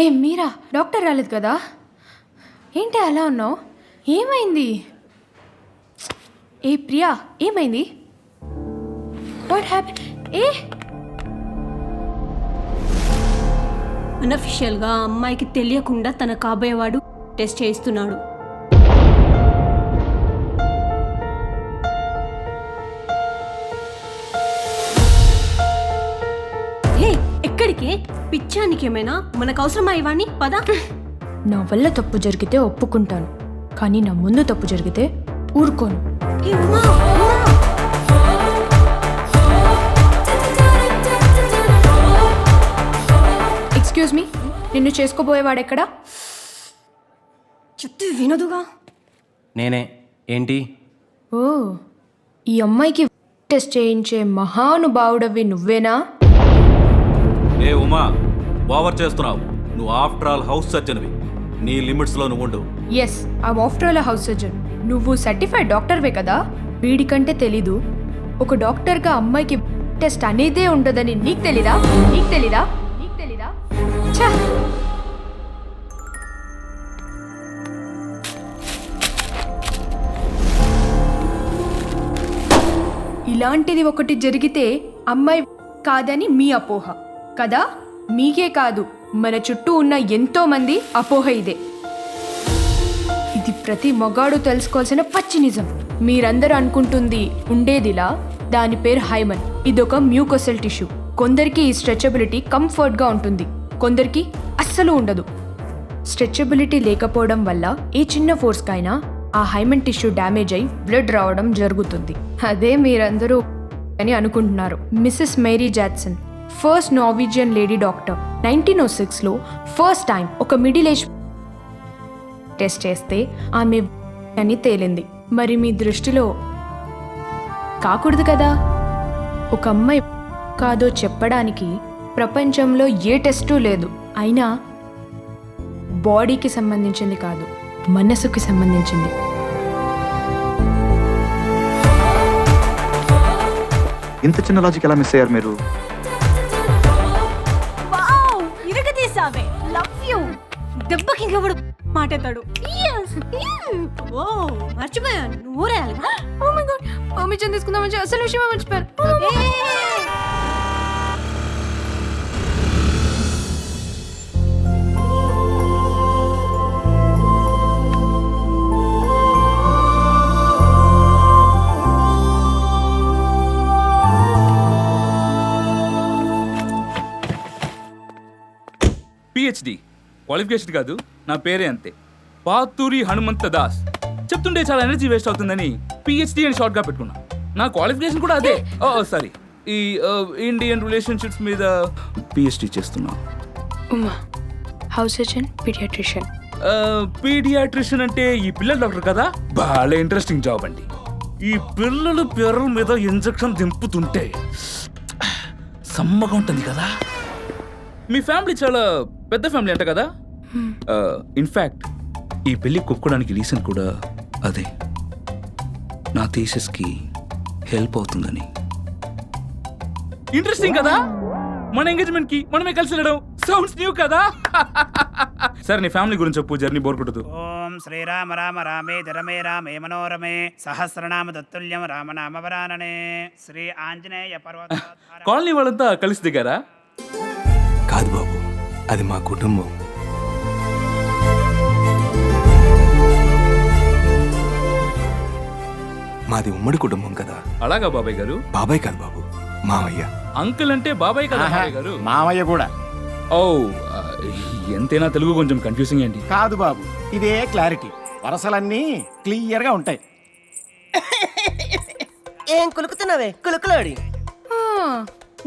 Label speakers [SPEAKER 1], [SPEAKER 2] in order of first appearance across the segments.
[SPEAKER 1] ఏ మీరా, doctor రాలేదు కదా? ఏంటి అలా ఉన్నావు? ఏమైంది? ఏ ప్రియా, ఏమైంది? What happen?
[SPEAKER 2] అన్అఫిషియల్గా అమ్మాయికి తెలియకుండా తన కాబోయేవాడు టెస్ట్ చేయిస్తున్నాడు. హే, ఎక్కడికి? పిచ్చానికి ఏమైనా మనకు అవసరమా ఇవన్నీ? పద.
[SPEAKER 1] నా వల్ల తప్పు జరిగితే ఒప్పుకుంటాను, కానీ నా ముందు తప్పు జరిగితే ఊరుకోను.
[SPEAKER 2] ఏ ఉమా,
[SPEAKER 1] ఎక్స్క్యూజ్ మీ, నిన్ను చేసుకోబోయేవాడెక్కడా?
[SPEAKER 2] చెప్తే వినదుగా.
[SPEAKER 3] నేనే. ఏంటి?
[SPEAKER 1] ఓ, ఈ అమ్మాయికి టెస్ట్ చేయించే మహానుభావుడవి నువ్వేనా?
[SPEAKER 4] ఏ ఉమా, ఓవర్ చేస్తున్నావు. నువ్వు ఆఫ్టర్ ఆల్ హౌస్ సర్జన్వి. నీ లిమిట్స్లో నువ్వు ఉండు.
[SPEAKER 1] Yes, I after all house surgeon. నువ్వు సర్టిఫైడ్ డాక్టర్వే కదా? వీడికంటే తెలీదు. ఒక డాక్టర్గా అమ్మాయికి టెస్ట్ అనేదే ఉండదని నీకు తెలీదా? నీకు తెలీదా? నీకు తెలీదా? ఛ! ఇలాంటిది ఒకటి జరిగితే అమ్మాయి కాదని మీ అపోహ కదా? మీకే కాదు, మన చుట్టూ ఉన్న ఎంతో మంది అపోహ ఇదే. ఇది ప్రతి మగాడు తెలుసుకోవాల్సిన పచ్చి నిజం. మీరందరూ అనుకుంటుంది ఉండేదిలా. దాని పేరు హైమన్. ఇదొక మ్యూకోసెల్ టిష్యూ. కొందరికి ఈ స్ట్రెచబిలిటీ కంఫర్ట్గా ఉంటుంది, కొందరికి అస్సలు ఉండదు. స్ట్రెచబిలిటీ లేకపోవడం వల్ల ఏ చిన్న ఫోర్స్కైనా ఆ హైమన్ టిష్యూ డ్యామేజ్ అయి బ్లడ్ రావడం జరుగుతుంది. అదే మీరందరూ అని అనుకుంటున్నారు. Mrs Mary Jackson, first Norwegian lady doctor, 1906లో ఫస్ట్ టైం ఒక మిడిల్ ఏజ్ టెస్ట్ చేస్తే ఆమె అని తేలింది. మరి మీ దృష్టిలో కాకూడదు కదా? ఒక అమ్మాయి కాదో చెప్పడానికి ప్రపంచంలో ఏ టెస్టు లేదు. అయినా బాడీకి సంబంధించింది కాదు, మనసుకి సంబంధించింది.
[SPEAKER 5] ఇంత చిన్న లాజిక్ ఎలా మిస్ అయ్యారు మీరు?
[SPEAKER 2] వావ్, ఇరగదీసావే. Love you. దెబ్బకి ఇంకెవడు మాట్లాడతాడు? ఓ, మర్చిపోయాను. నువ్వు ఊరేయాలి.
[SPEAKER 1] ఓ మై గాడ్, పర్మిషన్ తీసుకుందామని అసలు విషయమే మర్చిపోయాను.
[SPEAKER 6] పిహెచ్డి క్వాలిఫికేషన్ కాదు, నా పేరే అంతే. పాతూరి హనుమంత దాస్. చెప్తుంటే చాలా ఎనర్జీ వేస్ట్ అవుతుందని పిహెచ్డి అని షార్ట్గా పెట్టుకున్నా. నా క్వాలిఫికేషన్ కూడా అదే. సారీ, ఈ ఇండియన్ రిలేషన్షిప్స్ మీద పిహెచ్డి చేస్తున్నా.
[SPEAKER 1] Uma, house surgeon, paediatrician.
[SPEAKER 6] Paediatrician అంటే ఈ పిల్లల డాక్టర్ కదా? బాగా ఇంట్రెస్టింగ్ జాబ్ అండి. ఈ పిల్లల పేర్ల మీద ఇంజెక్షన్ దింపుతుంటే సమ్మగా ఉంటుంది కదా. మీ ఫ్యామిలీ చాలా పెద్ద ఫ్యామిలీ అంట కదా? ఇన్ఫ్యాక్ట్ ఈ పెళ్లి కుప్పుకోవడానికి రీజన్ కూడా అదే. నా థీసిస్కి హెల్ప్ అవుతుందని. ఇంట్రెస్టింగ్ కదా? మన ఎంగేజ్మెంట్ కి మనమే కలిసి వెళ్ళడం సౌండ్స్ న్యూ కదా? సరే, నీ ఫ్యామిలీ గురించి చెప్పు, జర్నీ బోర్ కొట్టదు.
[SPEAKER 7] ఓం శ్రీరామ రామ రామే రమే రామే మనోరమే సహస్రనామ తత్తుల్యం రామనామవరాననే శ్రీ ఆంజనేయ పర్వత.
[SPEAKER 6] కాలనీ వాళ్ళంతా కలిసి దిగారా?
[SPEAKER 3] కాదు బాబు, అది మా కుటుంబం. మాది ఉమ్మడి కుటుంబం కదా.
[SPEAKER 6] అలాగా బాబాయ్ గారు?
[SPEAKER 3] బాబాయ్ కాదు బాబు, మావయ్య.
[SPEAKER 6] అంకుల్ అంటే బాబాయ్ కదా బాబాయ్ గారు?
[SPEAKER 7] మామయ్య కూడా
[SPEAKER 6] ఓ, ఎంతైనా తెలుగు కొంచెం కన్ఫ్యూజింగ్ ఏంటి?
[SPEAKER 7] కాదు బాబు, ఇదే క్లారిటీ. వరసలన్నీ క్లియర్ గా ఉంటాయి.
[SPEAKER 8] ఏం కులుకుతున్నావే కులుకులాడి?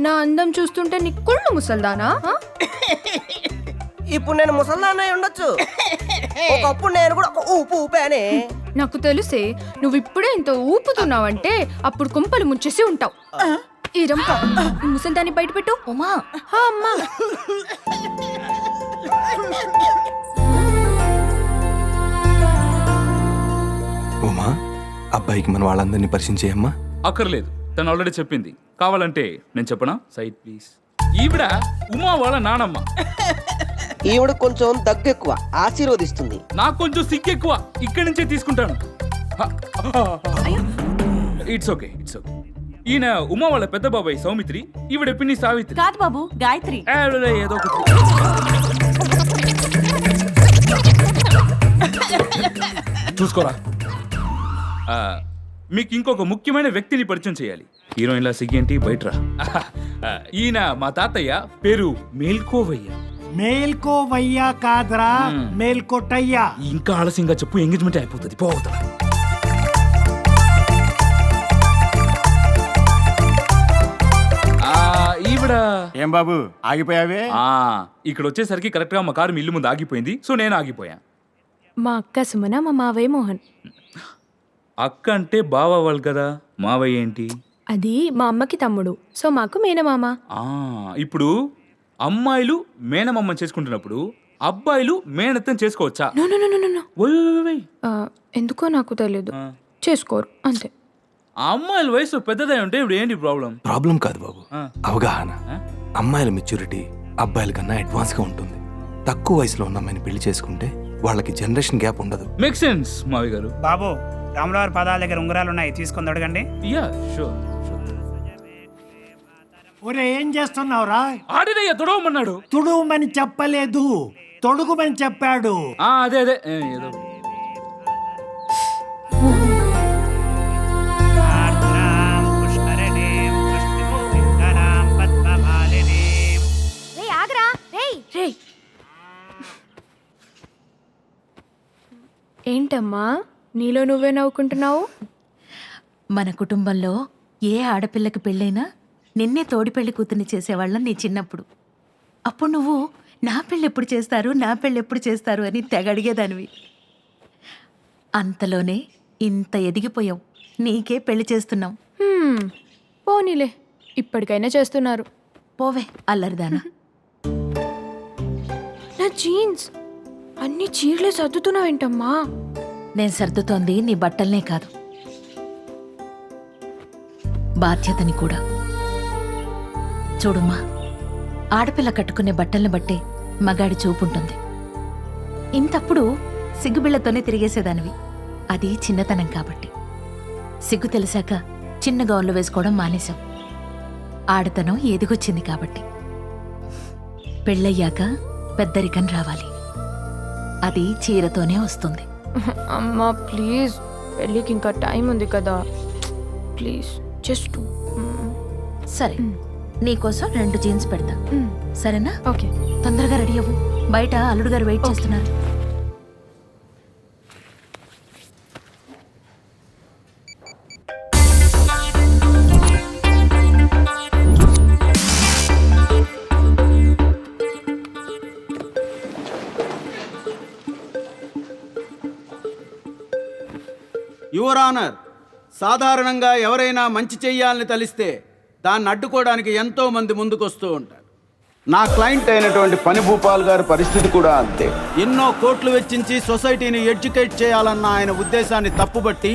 [SPEAKER 1] నా అందం చూస్తుంటే నీ కుళ్ళు ముసల్దానా?
[SPEAKER 8] ఇప్పుడు నేను ముసల్దాన్న ఉండొచ్చు, ఒకప్పుడు నేను కూడా ఒక ఊపు ఊపానే.
[SPEAKER 1] నాకు తెలుసే, నువ్వు ఇప్పుడే ఇంత ఊపుతున్నావంటే అప్పుడు కుంపలు ముంచేసి ఉంటావు. ఈ రంప, ఈ ముసల్దాన్ని బయట పెట్టు.
[SPEAKER 2] ఉమా,
[SPEAKER 1] అమ్మా,
[SPEAKER 3] ఉమా, అబ్బాయికి మన వాళ్ళందరినీ పరిచయం చేయమ్మా.
[SPEAKER 6] అక్కర్లేదు, తను ఆల్రెడీ చెప్పింది. కావాలంటే నేను చెప్పనా? Side please. ఈవిడ ఉమా వాళ్ళ నానమ్మ.
[SPEAKER 8] ఈవిడ కొంచెం దగ్గు ఎక్కువ, ఆశీర్వదిస్తుంది.
[SPEAKER 6] నాకు కొంచెం సిగ్గు ఎక్కువ, ఇక్కడి నుంచే తీసుకుంటాను. It's okay, it's okay. ఈయన ఉమా వాళ్ళ పెద్ద బాబాయ్ సౌమిత్రి, ఈవిడ పిన్ని సావిత్రి.
[SPEAKER 2] కాదు బాబు, గాయత్రి.
[SPEAKER 6] ఏదో ఒకటి. చూసుకోరా. మీకు ఇంకొక ముఖ్యమైన వ్యక్తిని పరిచయం చేయాలి. హీరోయిన్లా సిగ్గేంటి, బయటరా. ఈయన మా తాతయ్య, పేరు మేల్కోవయ్య.
[SPEAKER 9] మేల్కోవయ్యా కాదురా, మేల్కోటయ్యా.
[SPEAKER 6] ఇంకా ఆలస్యంగా చెప్పు, ఎంగేజ్మెంట్ అయిపోతుంది. పోతా. ఈవిడ
[SPEAKER 9] ఏం బాబు ఆగిపోయావే?
[SPEAKER 6] ఇక్కడ వచ్చేసరికి కరెక్ట్ గా మా కారు మీ ఇల్లు ముందు ఆగిపోయింది, సో నేను ఆగిపోయా.
[SPEAKER 1] మా అక్క సుమన, మా మావయ్య మోహన్.
[SPEAKER 6] అక్క అంటే బావ వాళ్ళు కదా, మావయ్య ఏంటి?
[SPEAKER 1] అది మా అమ్మకి తమ్ముడు, సో మాకు మేనమామ.
[SPEAKER 6] ఇప్పుడు అమ్మాయిలు మేనమామని చేసుకుంటున్నప్పుడు అబ్బాయిలు మేనత్తని చేసుకోవచ్చా?
[SPEAKER 1] No no no no no.
[SPEAKER 6] ఓయ్ ఓయ్ ఓయ్.
[SPEAKER 1] ఎందుకో నాకు తెలియదు, చేసుకోరు అంతే.
[SPEAKER 6] ఆ అమ్మాయిల వయసు పెద్దదై ఉంటే ఇప్పుడు ఏంటి ప్రాబ్లం?
[SPEAKER 3] ప్రాబ్లం కాదు బాబు, అవగాహన. అమ్మాయిల మెచ్యూరిటీ అబ్బాయిల కన్నా అడ్వాన్స్ గా ఉంటుంది. తక్కువ వయసులో ఉన్న అమ్మాయిని పెళ్లి చేసుకుంటే వాళ్ళకి జనరేషన్ గ్యాప్ ఉండదు.
[SPEAKER 6] మేక్ సెన్స్ మావి గారు.
[SPEAKER 7] బాబు, రాములవారి పాదాల దగ్గర ఉంగరాలు ఉన్నాయి, తీసుకొని అడగండి.
[SPEAKER 6] Yeah sure.
[SPEAKER 9] ఒరే ఏం చేస్తున్నావురా?
[SPEAKER 6] ఆడినయ్య తొడవమన్నాడు.
[SPEAKER 9] తుడుమని చెప్పలేదు, తొడుగుమని చెప్పాడు.
[SPEAKER 6] అదే అదే ఏదో.
[SPEAKER 7] ఆర్ద్రాం పుష్కరిణీం పుష్టిముక్తింకరాం పద్మమాలినీం.
[SPEAKER 1] రేయ్, ఏంటమ్మా నీలో నువ్వే నవ్వుకుంటున్నావు?
[SPEAKER 10] మన కుటుంబంలో ఏ ఆడపిల్లకి పెళ్ళైనా నిన్నే తోడి పెళ్లి కూతుర్ని చేసేవాళ్ళం నీ చిన్నప్పుడు. అప్పుడు నువ్వు నా పెళ్ళి ఎప్పుడు చేస్తారు, నా పెళ్ళి ఎప్పుడు చేస్తారు అని తెగ అడిగేదానివి. అంతలోనే ఇంత ఎదిగిపోయావు, నీకే పెళ్లి చేస్తున్నాం.
[SPEAKER 1] పోనీలే, ఇప్పటికైనా చేస్తున్నారు.
[SPEAKER 10] పోవే అల్లరిదానా.
[SPEAKER 1] నా జీన్స్ అన్ని చీరలే సర్దుతున్నావేంటమ్మా?
[SPEAKER 10] నేను సర్దుతోంది నీ బట్టల్నే కాదు, బాధ్యతని కూడా. చూడుమ్మా, ఆడపిల్ల కట్టుకునే బట్టల్ని బట్టే మగాడి చూపుంటుంది. ఇంతప్పుడు సిగ్గుబిళ్ళతోనే తిరిగేసేదానివి. అది చిన్నతనం కాబట్టి. సిగ్గు తెలిసాక చిన్న గౌన్లు వేసుకోవడం మానేశాం. ఆడతనం ఎదిగొచ్చింది కాబట్టి. పెళ్ళయ్యాక పెద్దరికం రావాలి, అది చీరతోనే వస్తుంది.
[SPEAKER 1] అమ్మా ప్లీజ్, పెళ్ళికి ఇంకా టైం ఉంది కదా, ప్లీజ్ జస్ట్.
[SPEAKER 10] సరే, నీకోసం 2 జీన్స్ పెడతా, సరేనా?
[SPEAKER 1] ఓకే,
[SPEAKER 10] తొందరగా రెడీ అవ్వు, బయట అల్లుడు గారు వెయిట్ చేస్తున్నారు.
[SPEAKER 11] యువర్ ఆనర్, సాధారణంగా ఎవరైనా మంచి చెయ్యాలని తలిస్తే దాన్ని అడ్డుకోవడానికి ఎంతో మంది ముందుకొస్తూ ఉంటారు. నా క్లయింట్ అయినటువంటి పని భూపాల్ గారి పరిస్థితి కూడా అంతే. ఎన్నో కోట్లు వెచ్చించి సొసైటీని ఎడ్యుకేట్ చేయాలన్న ఆయన ఉద్దేశాన్ని తప్పుబట్టి